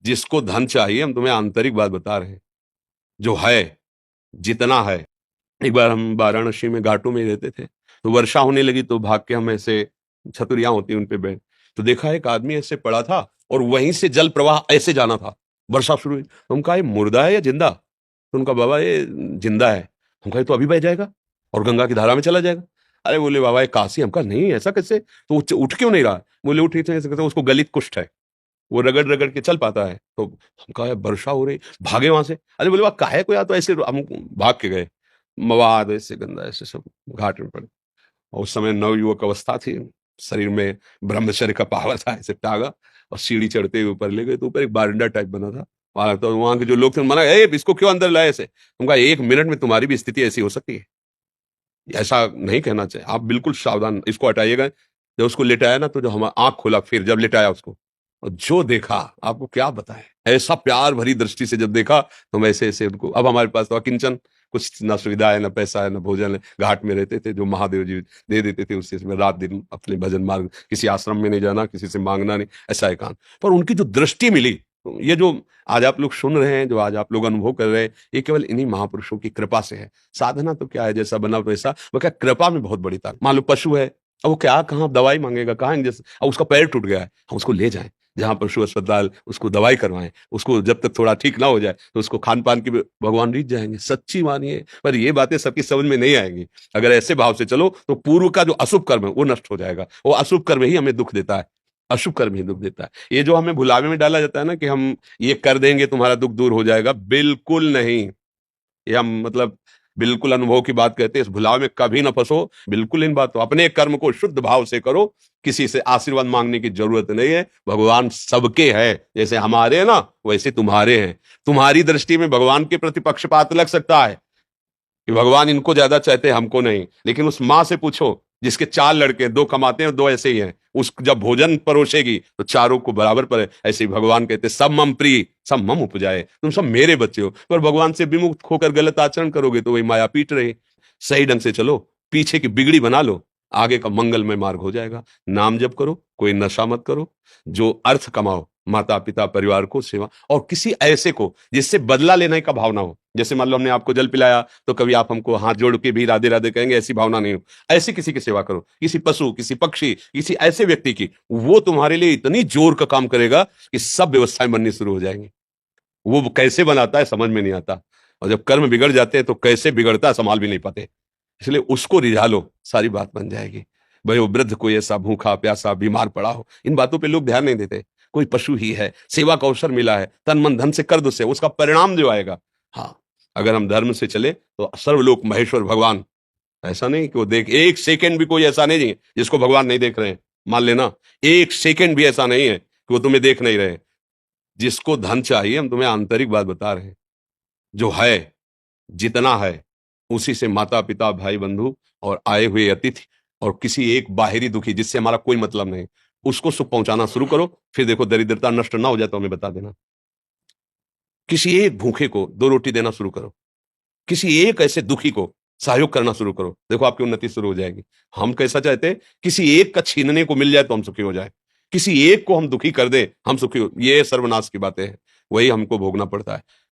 जिसको धन चाहिए, हम तुम्हें आंतरिक बात बता रहे हैं, जो है, जितना है। एक बार हम वाराणसी में घाटों में रहते थे, तो वर्षा होने लगी, तो भाग के हम ऐसे, छतरियां होती हैं उन पे बैठ, तो देखा एक आदमी ऐसे पड़ा था और वहीं से जल प्रवाह ऐसे जाना था। वर्षा शुरू हुई तो हम कहा ये मुर्दा है या जिंदा? तो उनका, बाबा ये जिंदा है। हम कहा तो अभी बह जाएगा और गंगा की धारा में चला जाएगा। अरे बोले बाबा ये काशी। हम कहा नहीं, ऐसा कैसे? तो उठ क्यों नहीं रहा? बोले उठ ही तो ऐसे कहते, उसको गलित कुष्ठ है, वो रगड़ रगड़ के चल पाता है। तो हम कहा वर्षा हो रही, भागे वहां से। अरे बोले वह काहे को या, तो ऐसे हम भाग के गए। मवाद ऐसे गंदा ऐसे सब घाट में पड़े। और उस समय नवयुवक अवस्था थी, शरीर में ब्रह्मचर्य का पावर था, ऐसे टागा और सीढ़ी चढ़ते हुए ऊपर ले गए। तो ऊपर एक बारंडा टाइप बना था, वहां तो वहां के जो लोग थे मना, ए इसको क्यों अंदर लाए ऐसे? उनका 1 मिनट में तुम्हारी भी स्थिति ऐसी हो सकती है, ऐसा नहीं कहना चाहिए। आप बिल्कुल सावधान, इसको हटाइएगा। जब उसको लेटाया ना, तो जो हम आंख खोला, फिर जब लेटाया उसको, और जो देखा आपको क्या बताएं, ऐसा प्यार भरी दृष्टि से जब देखा, तो हम ऐसे ऐसे उनको, अब हमारे पास तो किंचन कुछ ना सुविधा है, ना पैसा है, ना भोजन है। घाट में रहते थे, जो महादेव जी दे देते थे, उससे मैं रात दिन अपने भजन मार्ग, किसी आश्रम में नहीं जाना, किसी से मांगना नहीं, ऐसा एकांत। पर उनकी जो दृष्टि मिली, ये जो आज आप लोग सुन रहे हैं, जो आज आप लोग अनुभव कर रहे हैं, ये केवल इन्हीं महापुरुषों की कृपा से है। साधना तो क्या है, जैसा बना वैसा, वो क्या कृपा में बहुत बड़ी ताकत। मान लो पशु है, अब वो क्या, कहाँ दवाई मांगेगा, कहाँ जैसे, अब उसका पैर टूट गया है, हम उसको ले जाएं जहां पशु अस्पताल, उसको दवाई करवाएं, उसको जब तक थोड़ा ठीक ना हो जाए, तो उसको खान पान की भगवान रीत जाएंगे। सच्ची मानिए, पर ये बातें सबकी समझ में नहीं आएंगी। अगर ऐसे भाव से चलो, तो पूर्व का जो अशुभ कर्म है वो नष्ट हो जाएगा। वो अशुभ कर्म ही हमें दुख देता है, अशुभ कर्म ही दुख देता है। ये जो हमें भुलावे में डाला जाता है ना, कि हम ये कर देंगे तुम्हारा दुख दूर हो जाएगा, बिल्कुल नहीं। ये हम मतलब बिल्कुल अनुभव की बात कहते हैं। इस भुलाव में कभी ना फंसो, बिल्कुल इन बातों, अपने कर्म को शुद्ध भाव से करो। किसी से आशीर्वाद मांगने की जरूरत नहीं है। भगवान सबके है, जैसे हमारे हैं ना, वैसे तुम्हारे हैं। तुम्हारी दृष्टि में भगवान के प्रति पक्षपात लग सकता है कि भगवान इनको ज्यादा चाहते हैं, हमको नहीं। लेकिन उस माँ से पूछो जिसके 4 लड़के, 2 कमाते हैं और 2 ऐसे ही हैं, उस जब भोजन परोसेगी तो चारों को बराबर पर है। ऐसे ही भगवान कहते सब मम प्रिय, सब मम उपजाए, तुम सब मेरे बच्चे हो। पर भगवान से विमुख होकर गलत आचरण करोगे तो वही माया पीट रही। सही ढंग से चलो, पीछे की बिगड़ी बना लो, आगे का मंगलमय मार्ग हो जाएगा। नाम जप करो, कोई नशा मत करो, जो अर्थ कमाओ, माता पिता परिवार को सेवा, और किसी ऐसे को जिससे बदला लेने का भावना हो। जैसे मान लो हमने आपको जल पिलाया, तो कभी आप हमको हाथ जोड़ के भी राधे राधे कहेंगे, ऐसी भावना नहीं हो। ऐसे किसी की सेवा करो, किसी पशु, किसी पक्षी, किसी ऐसे व्यक्ति की, वो तुम्हारे लिए इतनी जोर का काम करेगा कि सब व्यवस्थाएं बननी शुरू हो जाएंगी। वो कैसे बनाता है समझ में नहीं आता, और जब कर्म बिगड़ जाते हैं तो कैसे बिगड़ता है संभाल भी नहीं पाते। इसलिए उसको रिझा लो, सारी बात बन जाएगी। भाई वो वृद्ध कोई ऐसा भूखा प्यासा बीमार पड़ा हो, इन बातों पे लोग ध्यान नहीं देते। कोई पशु ही है, सेवा का अवसर मिला है, तन मन धन से कर दो, से उसका परिणाम जो आएगा। हाँ, अगर हम धर्म से चले तो सर्वलोक महेश्वर भगवान, ऐसा नहीं कि वो देख, एक सेकंड भी कोई ऐसा नहीं है जिसको भगवान नहीं देख रहे हैं। मान लेना, एक सेकंड भी ऐसा नहीं है कि वो तुम्हें देख नहीं रहे। जिसको धन चाहिए, हम तुम्हें आंतरिक बात बता रहे हैं, जो है, जितना है, उसी से माता पिता भाई बंधु और आए हुए अतिथि और किसी एक बाहरी दुखी जिससे हमारा कोई मतलब नहीं, उसको सुख पहुंचाना शुरू करो। फिर देखो दरिद्रता नष्ट ना हो जाए तो हमें बता देना। किसी एक भूखे को 2 रोटी देना शुरू करो, किसी एक ऐसे दुखी को सहयोग करना शुरू करो, देखो आपकी उन्नति शुरू हो जाएगी। हम कैसा चाहते हैं, किसी एक का छीनने को मिल जाए तो हम सुखी हो जाए, किसी एक को हम दुखी कर दें हम सुखी हो, ये सर्वनाश की बातें हैं, वही हमको भोगना पड़ता है।